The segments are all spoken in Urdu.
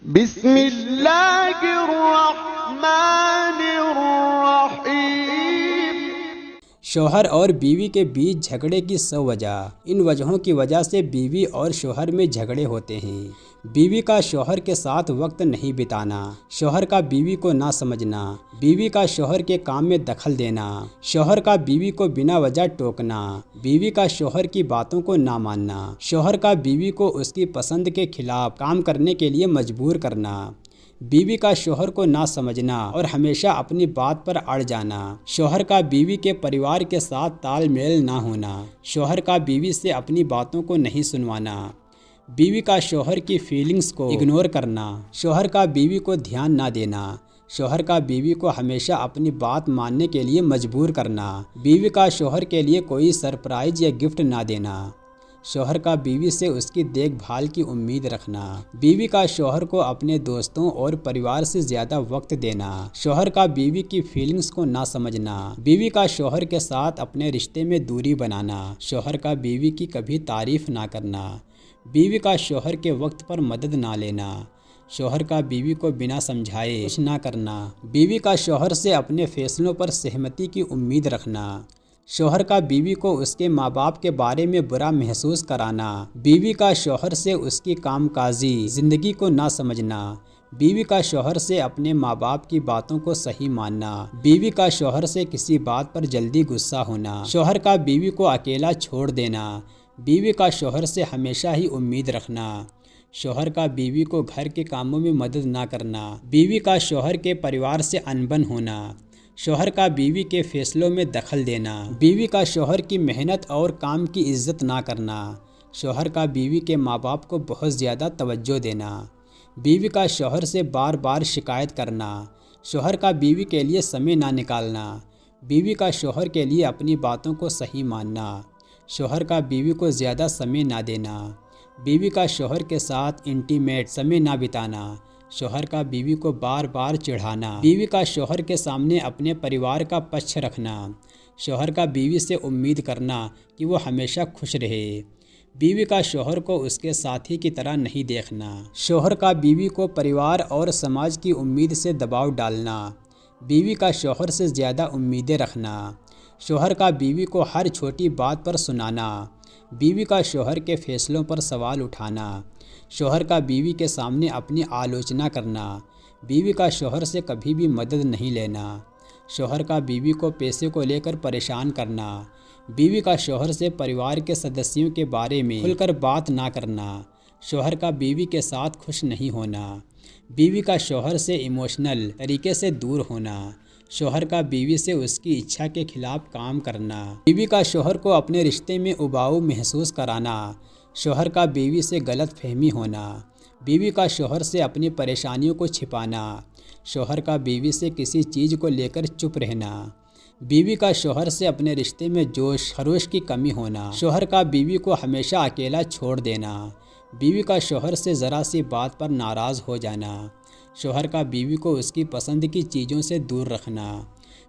بسم اللہ الرحمن الرحیم۔ شوہر اور بیوی کے بیچ جھگڑے کی 100 وجہ۔ ان وجہوں کی وجہ سے بیوی اور شوہر میں جھگڑے ہوتے ہیں۔ بیوی کا شوہر کے ساتھ وقت نہیں بتانا، شوہر کا بیوی کو نہ سمجھنا، بیوی کا شوہر کے کام میں دخل دینا، شوہر کا بیوی کو بنا وجہ ٹوکنا، بیوی کا شوہر کی باتوں کو نہ ماننا، شوہر کا بیوی کو اس کی پسند کے خلاف کام کرنے کے لیے مجبور کرنا، بیوی کا شوہر کو نہ سمجھنا اور ہمیشہ اپنی بات پر اڑ جانا، شوہر کا بیوی کے پریوار کے ساتھ تال میل نہ ہونا، شوہر کا بیوی سے اپنی باتوں کو نہیں سنوانا، بیوی کا شوہر کی فیلنگز کو اگنور کرنا، شوہر کا بیوی کو دھیان نہ دینا، شوہر کا بیوی کو ہمیشہ اپنی بات ماننے کے لیے مجبور کرنا، بیوی کا شوہر کے لیے کوئی سرپرائز یا گفٹ نہ دینا، شوہر کا بیوی سے اس کی دیکھ بھال کی امید رکھنا، بیوی کا شوہر کو اپنے دوستوں اور پریوار سے زیادہ وقت دینا، شوہر کا بیوی کی فیلنگز کو نہ سمجھنا، بیوی کا شوہر کے ساتھ اپنے رشتے میں دوری بنانا، شوہر کا بیوی کی کبھی تعریف نہ کرنا، بیوی کا شوہر کے وقت پر مدد نہ لینا، شوہر کا بیوی کو بنا سمجھائے کچھ نہ کرنا، بیوی کا شوہر سے اپنے فیصلوں پر سہمتی کی امید رکھنا، شوہر کا بیوی کو اس کے ماں باپ کے بارے میں برا محسوس کرانا، بیوی کا شوہر سے اس کی کام کاجی زندگی کو نہ سمجھنا، بیوی کا شوہر سے اپنے ماں باپ کی باتوں کو صحیح ماننا، بیوی کا شوہر سے کسی بات پر جلدی غصہ ہونا، شوہر کا بیوی کو اکیلا چھوڑ دینا، بیوی کا شوہر سے ہمیشہ ہی امید رکھنا، شوہر کا بیوی کو گھر کے کاموں میں مدد نہ کرنا، بیوی کا شوہر کے پریوار سے انبن ہونا، شوہر کا بیوی کے فیصلوں میں دخل دینا، بیوی کا شوہر کی محنت اور کام کی عزت نہ کرنا، شوہر کا بیوی کے ماں باپ کو بہت زیادہ توجہ دینا، بیوی کا شوہر سے بار بار شکایت کرنا، شوہر کا بیوی کے لیے سمے نہ نکالنا، بیوی کا شوہر کے لیے اپنی باتوں کو صحیح ماننا، شوہر کا بیوی کو زیادہ سمے نہ دینا، بیوی کا شوہر کے ساتھ انٹیمیٹ سمے نہ بتانا، شوہر کا بیوی کو بار بار چڑھانا، بیوی کا شوہر کے سامنے اپنے پریوار کا پچھ رکھنا، شوہر کا بیوی سے امید کرنا کہ وہ ہمیشہ خوش رہے، بیوی کا شوہر کو اس کے ساتھی کی طرح نہیں دیکھنا، شوہر کا بیوی کو پریوار اور سماج کی امید سے دباؤ ڈالنا، بیوی کا شوہر سے زیادہ امیدیں رکھنا، شوہر کا بیوی کو ہر چھوٹی بات پر سنانا، بیوی کا شوہر کے فیصلوں پر سوال اٹھانا، شوہر کا بیوی کے سامنے اپنی آلوچنا کرنا، بیوی کا شوہر سے کبھی بھی مدد نہیں لینا، شوہر کا بیوی کو پیسے کو لے کر پریشان کرنا، بیوی کا شوہر سے پریوار کے سدسیوں کے بارے میں کھل کر بات نہ کرنا، شوہر کا بیوی کے ساتھ خوش نہیں ہونا، بیوی کا شوہر سے ایموشنل طریقے سے دور ہونا، شوہر کا بیوی سے اس کی اچھا کے خلاف کام کرنا، بیوی کا شوہر کو اپنے رشتے میں اباؤ محسوس کرانا، شوہر کا بیوی سے غلط فہمی ہونا، بیوی کا شوہر سے اپنی پریشانیوں کو چھپانا، شوہر کا بیوی سے کسی چیز کو لے کر چپ رہنا، بیوی کا شوہر سے اپنے رشتے میں جوش خروش کی کمی ہونا، شوہر کا بیوی کو ہمیشہ اکیلا چھوڑ دینا، بیوی کا شوہر سے ذرا سی بات پر ناراض ہو جانا، شوہر کا بیوی کو اس کی پسند کی چیزوں سے دور رکھنا،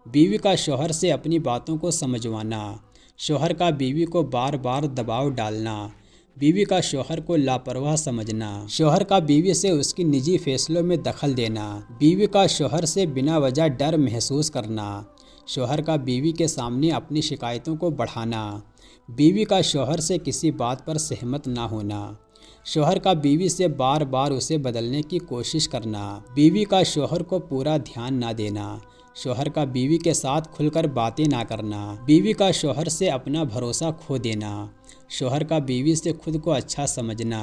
بیوی کا شوہر سے اپنی باتوں کو سمجھوانا، شوہر کا بیوی کو بار بار دباؤ ڈالنا، بیوی کا شوہر کو لاپرواہ سمجھنا، شوہر کا بیوی سے اس کی نجی فیصلوں میں دخل دینا، بیوی کا شوہر سے بنا وجہ ڈر محسوس کرنا، شوہر کا بیوی کے سامنے اپنی شکایتوں کو بڑھانا، بیوی کا شوہر سے کسی بات پر سہمت نہ ہونا، شوہر کا بیوی سے بار بار اسے بدلنے کی کوشش کرنا، بیوی کا شوہر کو پورا دھیان نہ دینا، شوہر کا بیوی کے ساتھ کھل کر باتیں نہ کرنا، بیوی کا شوہر سے اپنا بھروسہ کھو دینا، شوہر کا بیوی سے خود کو اچھا سمجھنا،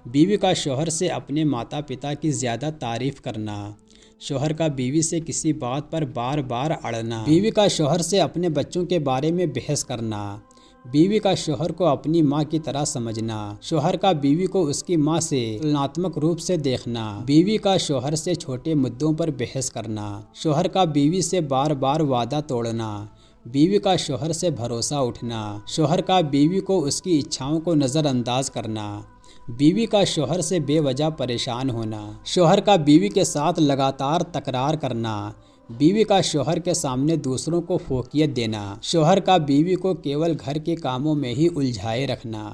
بیوی کا شوہر سے اپنے ماتا پتا کی زیادہ تعریف کرنا، شوہر کا بیوی سے کسی بات پر بار بار اڑنا، بیوی کا شوہر سے اپنے بچوں کے بارے میں بحث کرنا، بیوی کا شوہر کو اپنی ماں کی طرح سمجھنا، شوہر کا بیوی کو اس کی ماں سے تلناتمک روپ سے دیکھنا، بیوی کا شوہر سے چھوٹے مدعوں پر بحث کرنا، شوہر کا بیوی سے بار بار وعدہ توڑنا، بیوی کا شوہر سے بھروسہ اٹھنا، شوہر کا بیوی کو اس کی اچھاؤں کو نظر انداز کرنا، بیوی کا شوہر سے بے وجہ پریشان ہونا، شوہر کا بیوی کے ساتھ لگاتار تکرار کرنا، بیوی کا شوہر کے سامنے دوسروں کو فوقیت دینا، شوہر کا بیوی کو کیول گھر کے کاموں میں ہی الجھائے رکھنا،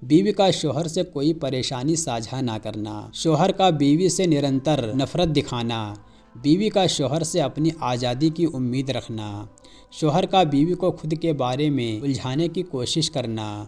بیوی کا شوہر سے کوئی پریشانی ساجھا نہ کرنا، شوہر کا بیوی سے نرنتر نفرت دکھانا، بیوی کا شوہر سے اپنی آزادی کی امید رکھنا، شوہر کا بیوی کو خود کے بارے میں الجھانے کی کوشش کرنا،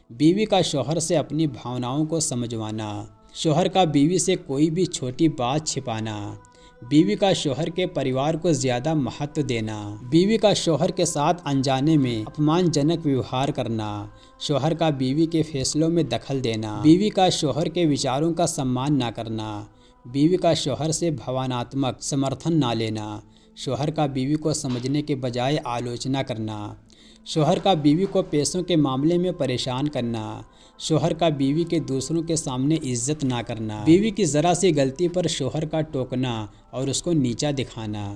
بیوی کا شوہر سے اپنی بھاوناؤں کو سمجھوانا، شوہر کا بیوی سے کوئی بھی چھوٹی بات چھپانا، بیوی کا شوہر کے پریوار کو زیادہ مہتو دینا، بیوی کا شوہر کے ساتھ انجانے میں اپمان جنک ویوہار کرنا، شوہر کا بیوی کے فیصلوں میں دخل دینا، بیوی کا شوہر کے وچاروں کا سمان نہ کرنا، بیوی کا شوہر سے بھاوناتمک سمرتھن نہ لینا، شوہر کا بیوی کو سمجھنے کے بجائے آلوچنا کرنا، شوہر کا بیوی کو پیسوں کے معاملے میں پریشان کرنا، شوہر کا بیوی کے دوسروں کے سامنے عزت نہ کرنا، بیوی کی ذرا سی غلطی پر شوہر کا ٹوکنا اور اس کو نیچا دکھانا۔